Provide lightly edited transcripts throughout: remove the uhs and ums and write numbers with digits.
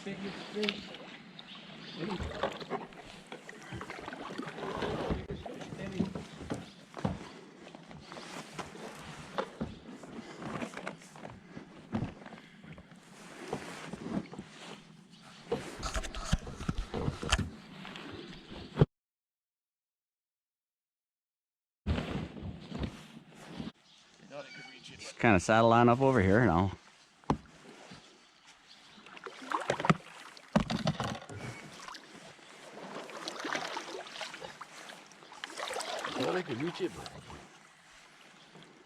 biggest fish. Eddie. Biggest fish, Eddie. Just kind of saddle on up over here now. I thought I could reach it, but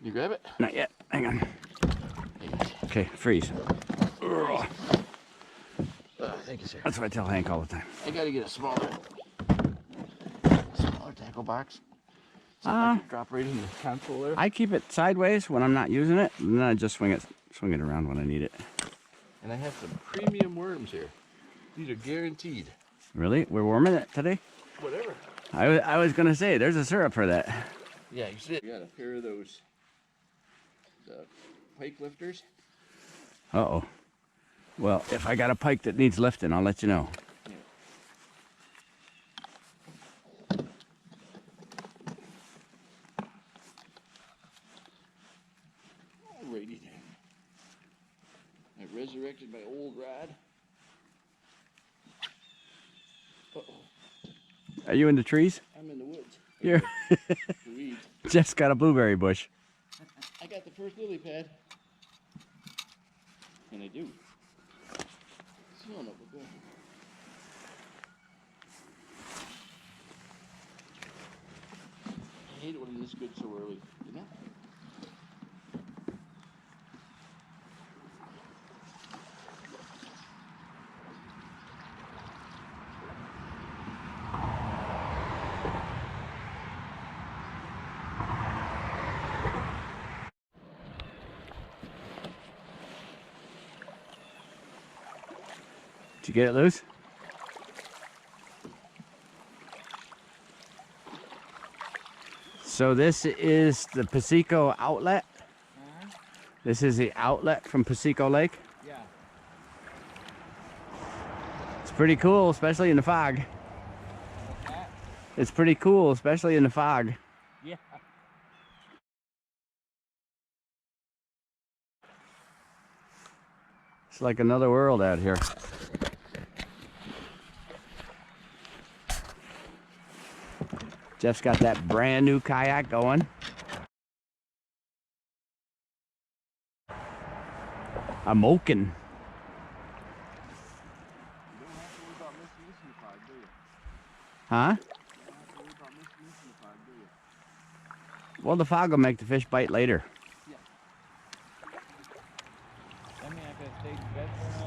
you grab it? Not yet. Hang on. Okay, freeze. Thank you, sir. That's what I tell Hank all the time. I gotta get a smaller tackle box. Drop right in the console there. I keep it sideways when I'm not using it, and then I just swing it around when I need it. And I have some premium worms here. These are guaranteed. Really? We're warming it today? Whatever. I was gonna say there's a syrup for that. Yeah, you see it. You got a pair of those pike lifters. Uh-oh. Well, if I got a pike that needs lifting, I'll let you know. Alrighty then. I resurrected my old rod. Uh-oh. Are you in the trees? I'm in the woods. Here. The weeds. Jeff's got a blueberry bush. I got the first lily pad. And I do. Son of a gun. I hate it when this good so early, you know? Did you get it loose? So this is the Piseco outlet. This is the outlet from Piseco Lake. Yeah. It's pretty cool, especially in the fog. What's that? It's pretty cool, especially in the fog. Yeah. It's like another world out here. Jeff's got that brand new kayak going. I'm moking. You don't have to worry about missing this in the fog, do you? Huh? You don't have to worry about missing this in the fog, do you? Well, the fog will make the fish bite later. Yeah. That mean I could stay in bed for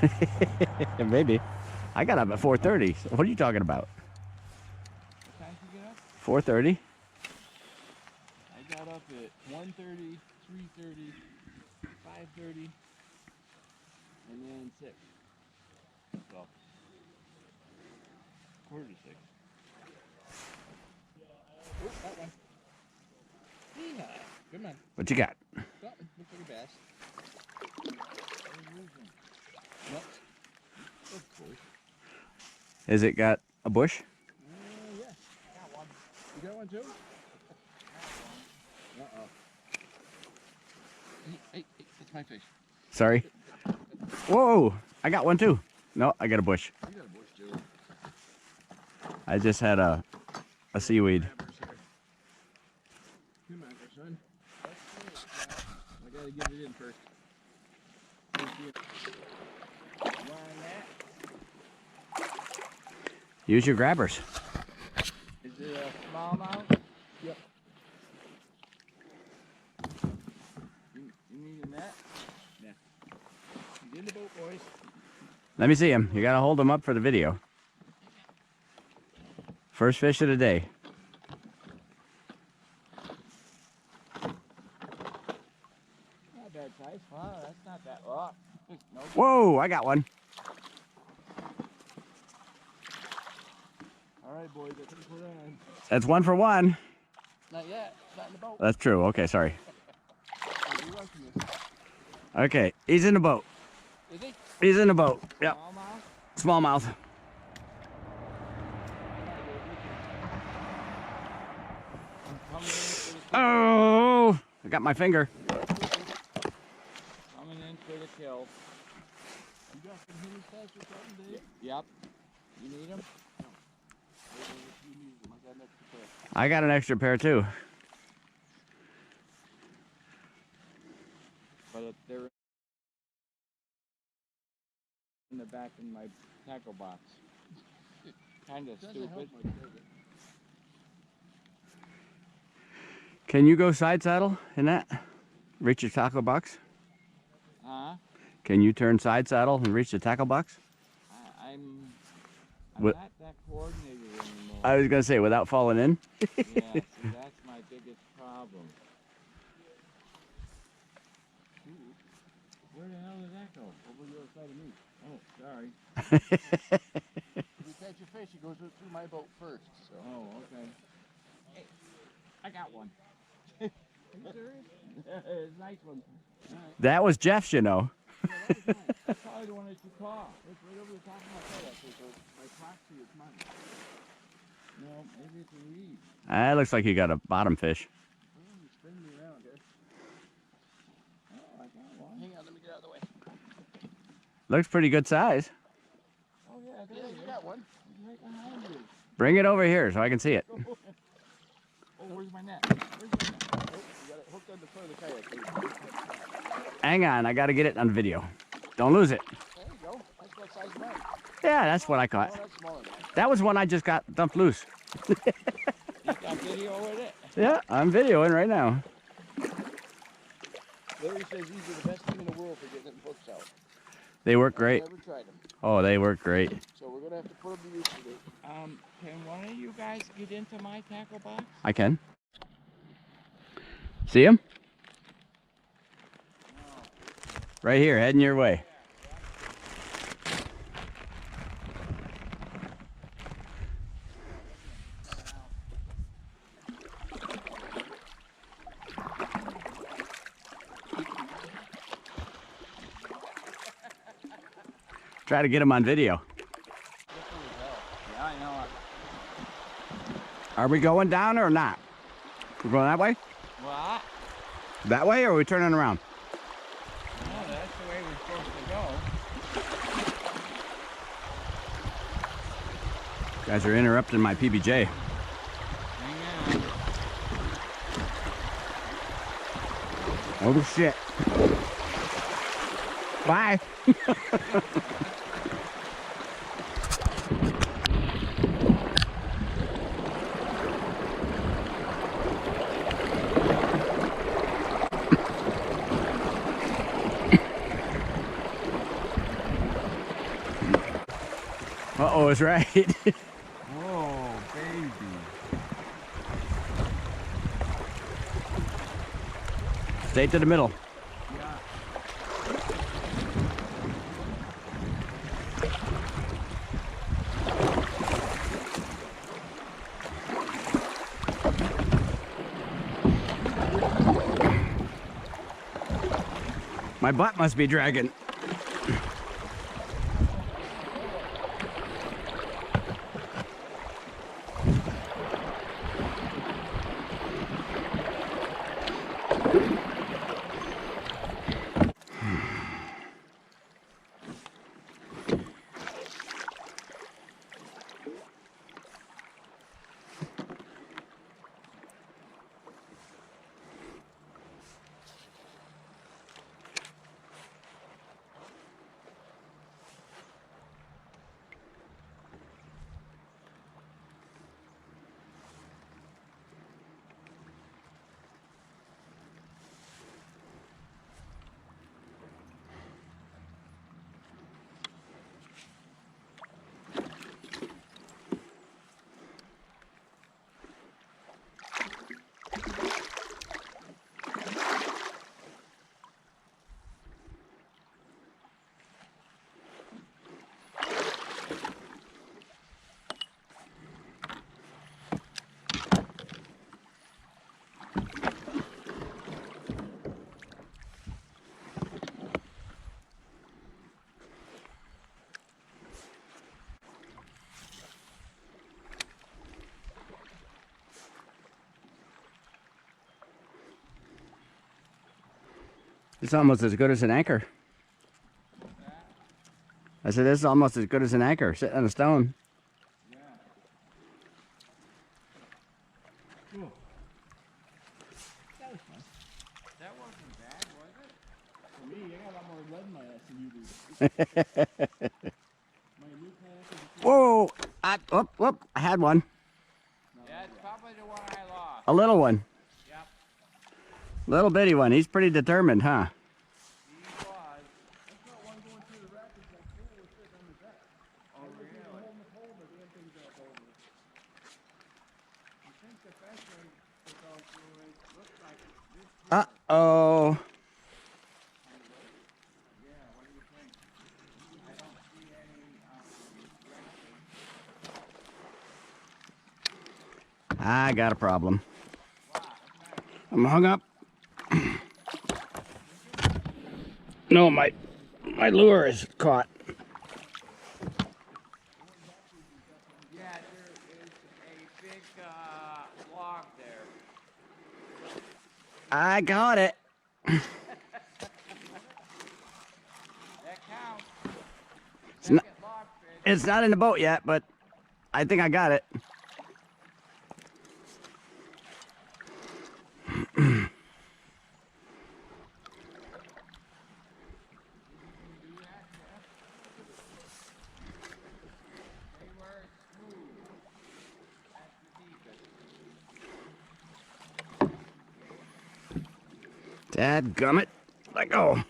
another hour? Maybe. I got up at 4:30. So what are you talking about? What time did you get up? 4:30? I got up at 1:30, 3:30, 5:30, and then 6. So, 5:45. Oh, that one. Yeah. Good man. What you got? Something. Looks like a bass. Nope. Of course. Has it got a bush? Yeah. I got one. You got one too? Uh-oh. Hey, it's my fish. Sorry. Whoa! I got one too. No, I got a bush. You got a bush too. I just had a seaweed. Come on, son. I gotta get it in first. Use your grabbers. Is it a small amount? Yep. You need a net? Yeah. He's in the boat, boys. Let me see him. You gotta hold him up for the video. First fish of the day. Not bad size. Wow, that's not that. Oh, nope. Whoa! I got one. All right, boys. I think we're on. That's one for one. Not yet. Not in the boat. That's true. Okay, sorry. You're watching this. Okay, he's in the boat. Is he? He's in the boat. Yep. Smallmouth? Smallmouth. I'm coming in for the kill. Oh! I got my finger. Coming in for the kill. You got some henny sacks or something, Dave? Yep. You need them? No. If you need them, I got an extra pair. I got an extra pair too. But if they're in the back in my tackle box. Kind of Doesn't help stupid. much, does it? Can you go side saddle in that? Reach your tackle box? Huh? Can you turn side saddle and reach the tackle box? I'm What- not that coordinated anymore. I was gonna say without falling in. Yeah, see, that's my biggest problem. Where the hell did that go? Over the other side of me. Oh, sorry. If you catch a fish, it goes through my boat first. So. Oh, okay. Hey, I got one. Are you serious? It's a nice one. All right. That was Jeff's, you know. Yeah, that was mine. That's probably the one that you caught. It's right over the top of my head, actually, so by proxy, it's mine. No, maybe it's a reed. That looks like you got a bottom fish. You spin me around here. Oh, I got one. Hang on, let me get out of the way. Looks pretty good size. Oh, yeah, there Yeah, it you is. got one. It's right behind you. Bring it over here so I can see it. Oh, where's my net? Where's my net? Oh, you got it hooked on the front of the kayak. Hang on, I gotta get it on video. Don't lose it. There you go. That's what size mine. Yeah, that's what I Oh, caught. that's smaller than mine. That was one I just got dumped loose. You got video with it? Yeah, I'm videoing right now. Larry says these are the best thing in the world for getting hooks out. They work great. I've never tried them. Oh, they work great. So we're going to have to put them to use today. Can one of you guys get into my tackle box? I can. See him? Right here, heading your way. Try to get him on video. Yeah, I know it. Are we going down or not? We're going that way? What? That way or are we turning around? No, that's the way we're supposed to go. You guys are interrupting my PBJ. Hang on. Oh shit. Bye. Uh-oh, it's right. Oh, baby. Stay to the middle. Yeah. My butt must be dragging. It's almost as good as an anchor. I said, this is almost as good as an anchor, sitting on a stone. Yeah. Cool. That was fun. That wasn't bad, was it? For me, I got a lot more lead in my ass than you do. My new kayak is Whoa! Whoop, I had one. Yeah, it's probably the one I lost. A little one. Yep. Little bitty one. He's pretty determined, huh? He was. I saw one going through the rapids like fool was sitting on the deck. Oh, really? Holding the pole, but the other thing's up over. I think the best way to go through it looks like this. Uh-oh. Yeah, what do you think? I don't see any rapids. I got a problem. Wow. I'm hung up. No, my lure is caught. Yeah, there is a big log there. I got it. That counts. It's not, Second log fish. it's not in the boat yet, but I think I got it. They were smooth. That's the deepest. Dadgummit. Let go.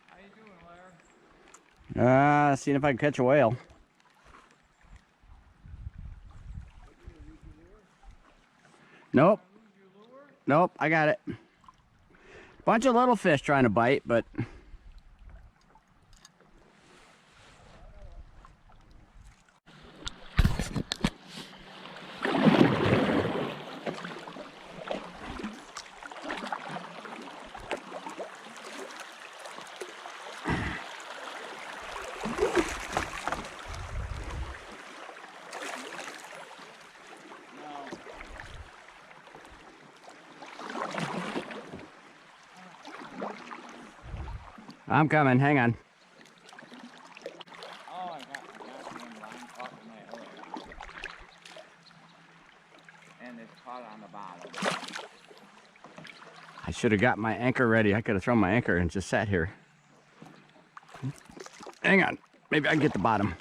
How you doing, Larry? Seeing if I can catch a whale. Nope. Nope, I got it. Bunch of little fish trying to bite, but I'm coming. Hang on. Oh, I got the line caught in my hook. And it's caught on the bottom. I should have got my anchor ready. I could have thrown my anchor and just sat here. Hang on. Maybe I can get the bottom.